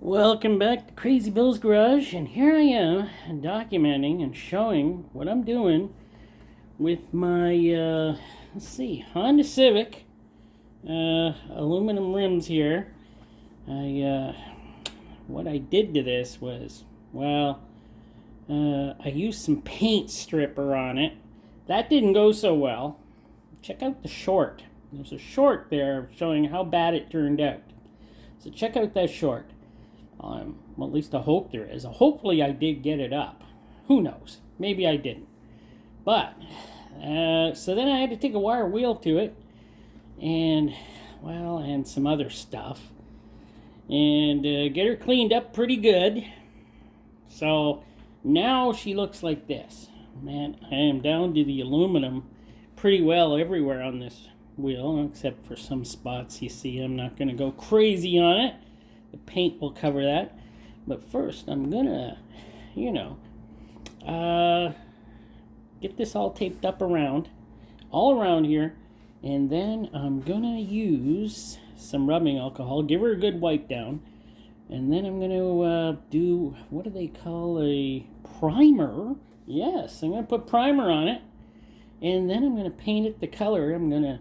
Welcome back to Crazy Bill's Garage, and here I am documenting and showing what I'm doing with my, Honda Civic aluminum rims here. What I did to this was, I used some paint stripper on it. That didn't go so well. Check out the short. There's a short there showing how bad it turned out. So check out that short. Well, at least I hope there is. Hopefully I did get it up. Who knows? Maybe I didn't. But, so then I had to take a wire wheel to it. And some other stuff. And get her cleaned up pretty good. So, now she looks like this. Man, I am down to the aluminum pretty well everywhere on this wheel. Except for some spots you see. I'm not going to go crazy on it. The paint will cover that. But first, I'm gonna, get this all taped up all around here. And then I'm gonna use some rubbing alcohol, give her a good wipe down. And then I'm gonna do, what do they call a primer? Yes, I'm gonna put primer on it. And then I'm gonna paint it the color I'm gonna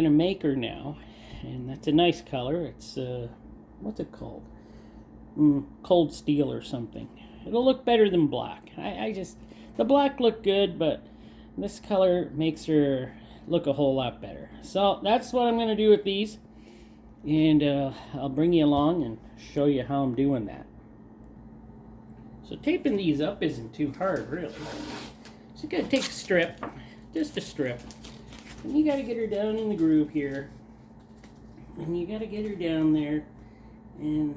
make her now. And that's a nice color. It's, what's it called? Cold steel or something. It'll look better than black. The black looked good, but this color makes her look a whole lot better. So that's what I'm going to do with these. And I'll bring you along and show you how I'm doing that. So taping these up isn't too hard, really. So you got to take a strip, just a strip. And you got to get her down in the groove here. And you got to get her down there. And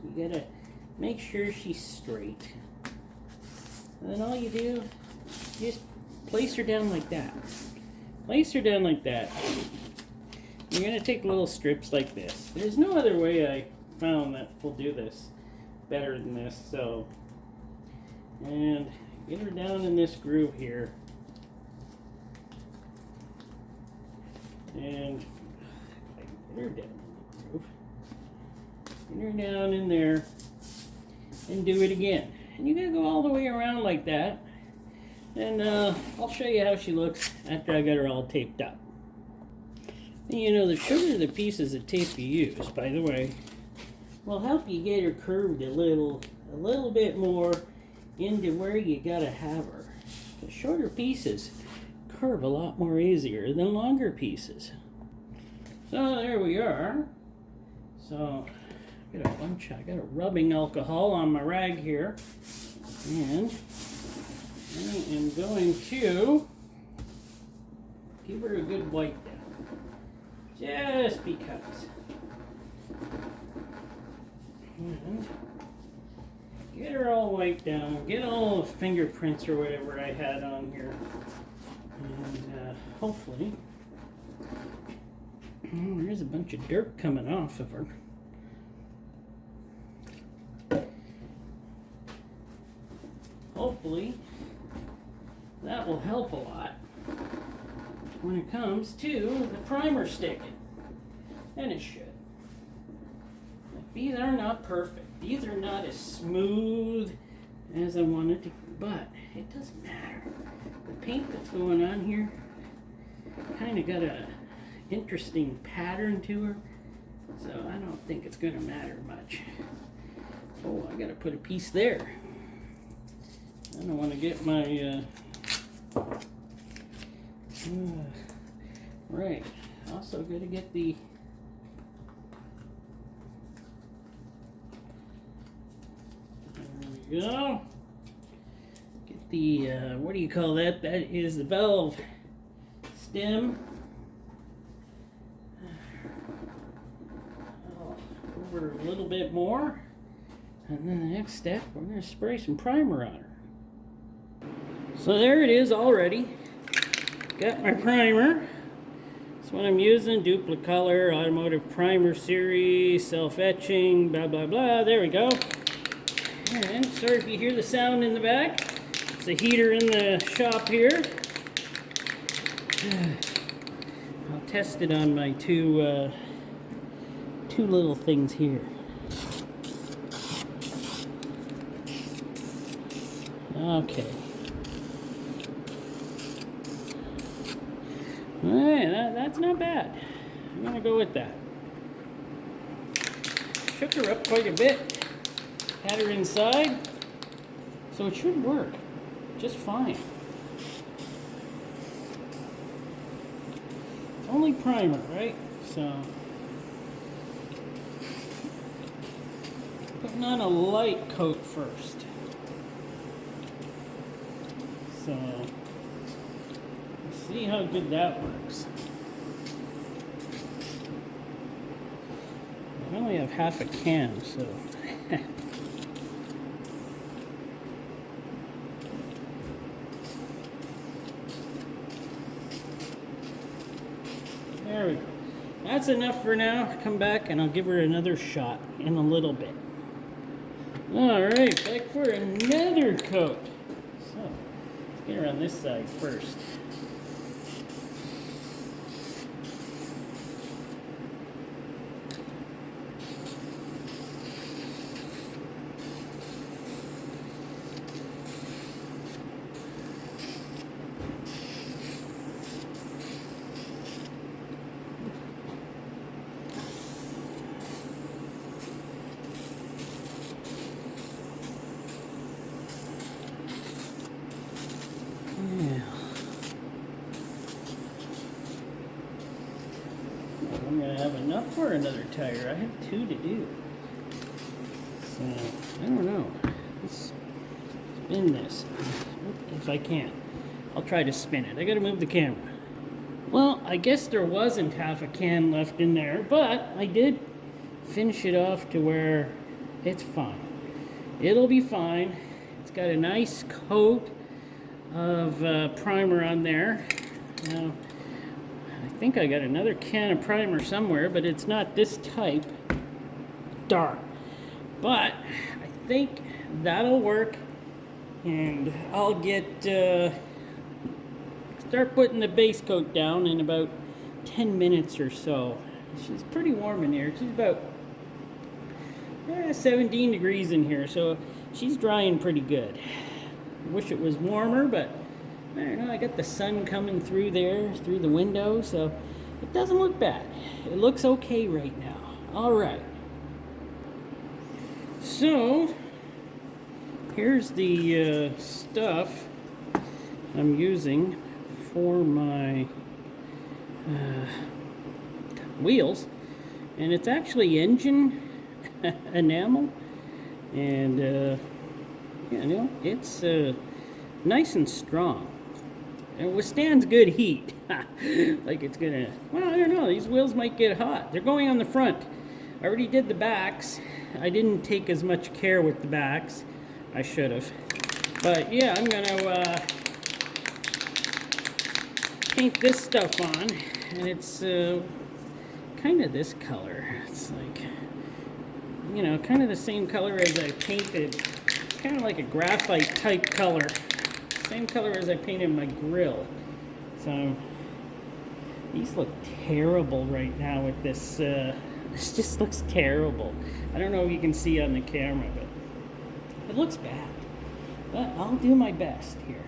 you gotta make sure she's straight. And then all you do, just place her down like that. Place her down like that. You're gonna take little strips like this. There's no other way I found that will do this better than this. So, and get her down in this groove here. And get her down in the groove. Get her down in there and do it again. And you're going to go all the way around like that. And I'll show you how she looks after I got her all taped up. And the shorter the pieces of tape you use, by the way, will help you get her curved a little bit more into where you got to have her. The shorter pieces curve a lot more easier than longer pieces. So there we are. So I got a rubbing alcohol on my rag here, and I am going to give her a good wipe down, just because. And get her all wiped down, get all the fingerprints or whatever I had on here, and hopefully, there's a bunch of dirt coming off of her. Hopefully, that will help a lot when it comes to the primer sticking. And it should. These are not perfect. These are not as smooth as I wanted to, but it doesn't matter. The paint that's going on here kind of got a interesting pattern to her, so I don't think it's going to matter much. Oh, I got to put a piece there. I don't want to get my, right. Also got to get the, there we go. Get the, what do you call that? That is the valve stem. Over a little bit more. And then the next step, we're going to spray some primer on her. So there it is already. Got my primer. That's what I'm using. Duplicolor, Automotive Primer Series, Self-Etching, blah, blah, blah. There we go. And sorry if you hear the sound in the back. It's a heater in the shop here. I'll test it on my two little things here. Okay. Alright, that's not bad. I'm gonna go with that. Shook her up quite a bit. Had her inside. So it should work just fine. It's only primer, right? So putting on a light coat first. So let's see how good that works. I only have half a can, so there we go. That's enough for now. Come back and I'll give her another shot in a little bit. Alright, back for another coat. So, let's get her on this side first. I'm going to have enough for another tire. I have 2 to do. So, I don't know. Let's spin this. If I can. I'll try to spin it. I got to move the camera. Well, I guess there wasn't half a can left in there, but I did finish it off to where it's fine. It'll be fine. It's got a nice coat of primer on there. Now, I think I got another can of primer somewhere, but it's not this type. Darn. But I think that'll work, and I'll get start putting the base coat down in about 10 minutes or so. She's pretty warm in here. She's about 17 degrees in here, so she's drying pretty good. I wish it was warmer, but I don't know, I got the sun coming through there, through the window, so it doesn't look bad. It looks okay right now. Alright. So, here's the stuff I'm using for my wheels. And it's actually engine enamel. And, you know, it's nice and strong. It withstands good heat. Like it's gonna, well, I don't know, these wheels might get hot. They're going on the front. I already did the backs. I didn't take as much care with the backs. I should have. But yeah, I'm gonna paint this stuff on. And it's kind of this color. It's like, you know, kind of the same color as I painted. It's kind of like a graphite type color. Same color as I painted my grill. So these look terrible right now with this. This just looks terrible. I don't know if you can see on the camera, but it looks bad. But I'll do my best here.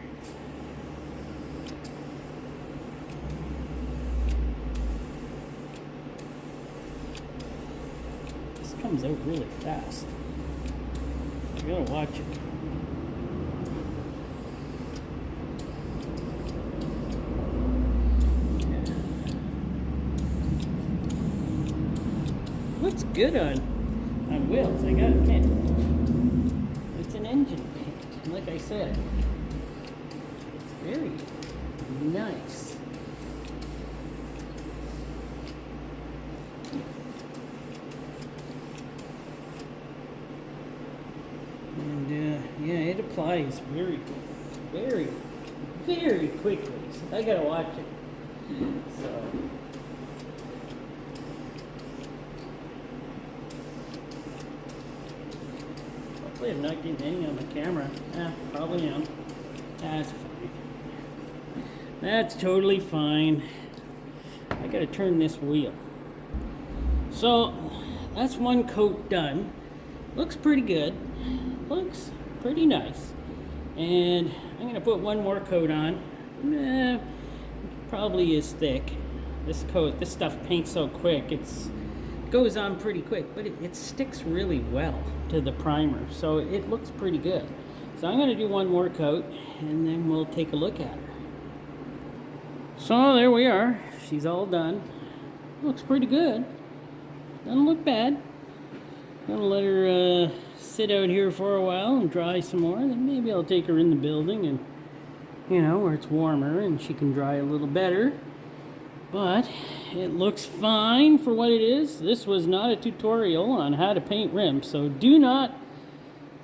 This comes out really fast. You gotta watch it. Looks good on wheels. I got it. It's an engine paint, like I said. It's very nice. And yeah, it applies very, very, very quickly. So I gotta watch it. So. Hopefully I'm not getting any on the camera. Probably am. That's fine. That's totally fine. I gotta turn this wheel. So, that's one coat done. Looks pretty good. Looks pretty nice. And I'm going to put one more coat on. Probably is thick. This stuff paints so quick. It goes on pretty quick, but it sticks really well to the primer. So it looks pretty good. So I'm going to do one more coat, and then we'll take a look at her. So there we are. She's all done. Looks pretty good. Doesn't look bad. Gonna let her sit out here for a while and dry some more. Then maybe I'll take her in the building and, you know, where it's warmer and she can dry a little better. But it looks fine for what it is. This was not a tutorial on how to paint rims, so do not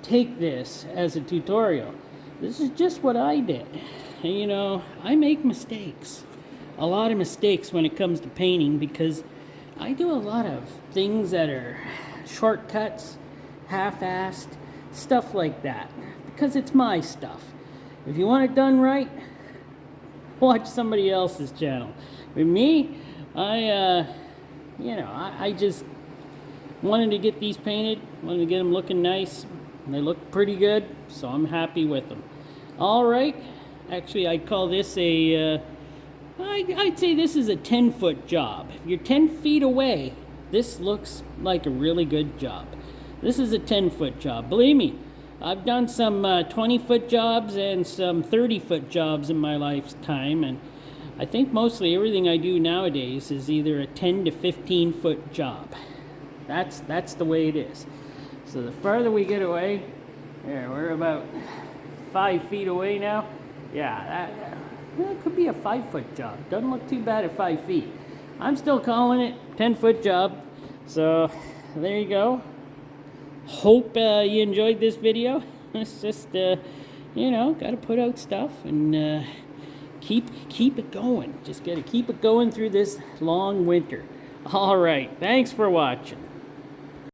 take this as a tutorial. This is just what I did. And, you know, I make mistakes. A lot of mistakes when it comes to painting because I do a lot of things that are shortcuts, half-assed, stuff like that, because it's my stuff. If you want it done right, watch somebody else's channel. With me, I just wanted to get these painted, wanted to get them looking nice. They look pretty good, so I'm happy with them. All right, actually, I'd call this I'd say this is a 10-foot job. If you're 10 feet away, this looks like a really good job. This is a 10-foot job. Believe me, I've done some 20-foot jobs and some 30-foot jobs in my lifetime, and I think mostly everything I do nowadays is either a 10 to 15-foot job. That's the way it is. So the farther we get away, there, we're about 5 feet away now. Yeah, that could be a 5-foot job. Doesn't look too bad at 5 feet. I'm still calling it 10-foot job. So there you go. Hope you enjoyed this video. It's just, you know, got to put out stuff and keep it going. Just got to keep it going through this long winter. All right. Thanks for watching.